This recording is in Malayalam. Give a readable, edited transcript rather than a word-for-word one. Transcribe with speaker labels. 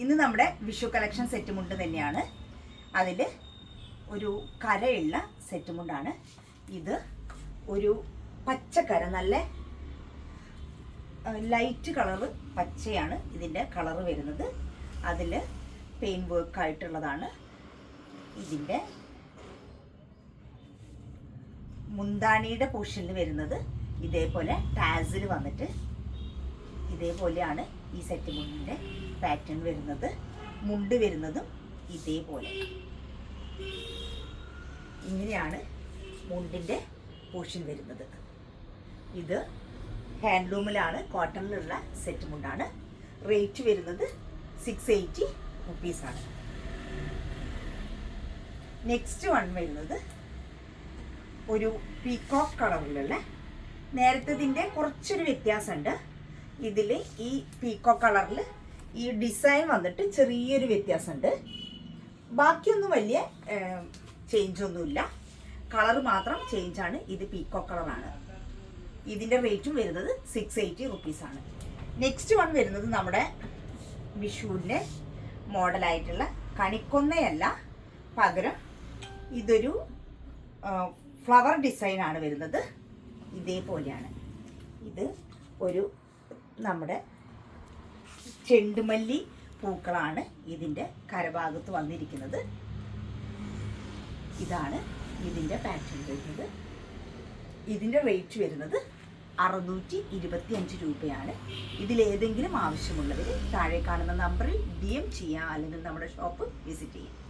Speaker 1: ഇന്ന് നമ്മുടെ വിഷു കളക്ഷൻ സെറ്റ് മുണ്ട് തന്നെയാണ്. അതിൽ ഒരു കരയുള്ള സെറ്റ് മുണ്ടാണ് ഇത്. ഒരു പച്ചക്കര, നല്ല ലൈറ്റ് കളറ് പച്ചയാണ് ഇതിൻ്റെ കളറ് വരുന്നത്. അതിൽ പെയിൻ വർക്ക് ആയിട്ടുള്ളതാണ്. ഇതിൻ്റെ മുന്താണിയുടെ പോർഷനിൽ വരുന്നത് ഇതേപോലെ ടാസിൽ വന്നിട്ട് ഇതേപോലെയാണ് ഈ സെറ്റ് മുണ്ടിൻ്റെ പാറ്റേൺ വരുന്നത്. മുണ്ട് വരുന്നതും ഇതേപോലെ ഇങ്ങനെയാണ് മുണ്ടിൻ്റെ പോർഷൻ വരുന്നത്. ഇത് ഹാൻഡ്ലൂമിലാണ്, കോട്ടണിലുള്ള സെറ്റ് മുണ്ടാണ്. റേറ്റ് വരുന്നത് 680 റുപ്പീസാണ്. നെക്സ്റ്റ് വൺ വരുന്നത് ഒരു പീകോക്ക് കളറിലുള്ള, നേരത്തതിൻ്റെ കുറച്ചൊരു വ്യത്യാസമുണ്ട്. ഇതിൽ ഈ പീകോക്ക് കളറിൽ ഈ ഡിസൈൻ വന്നിട്ട് ചെറിയൊരു വ്യത്യാസമുണ്ട്. ബാക്കിയൊന്നും വലിയ ചേഞ്ചൊന്നുമില്ല, കളറ് മാത്രം ചേഞ്ചാണ്. ഇത് പീകോക്ക് കളറാണ്. ഇതിൻ്റെ റേറ്റും വരുന്നത് 680 റുപ്പീസാണ്. നെക്സ്റ്റ് വൺ വരുന്നത് നമ്മുടെ വിഷുവിൻ്റെ മോഡലായിട്ടുള്ള കണിക്കൊന്നയല്ല, പകരം ഇതൊരു ഫ്ലവർ ഡിസൈനാണ് വരുന്നത്. ഇതേപോലെയാണ്. ഇത് ഒരു നമ്മുടെ ചെണ്ടുമല്ലി പൂക്കളാണ് ഇതിൻ്റെ കരഭാഗത്ത് വന്നിരിക്കുന്നത്. ഇതാണ് ഇതിൻ്റെ പാറ്റേൺ വരുന്നത്. ഇതിൻ്റെ റേറ്റ് വരുന്നത് 625 രൂപയാണ്. ഇതിലേതെങ്കിലും ആവശ്യമുള്ളവർ താഴെ കാണുന്ന നമ്പറിൽ DM ചെയ്യാം, അല്ലെങ്കിൽ നമ്മുടെ ഷോപ്പ് വിസിറ്റ് ചെയ്യാം.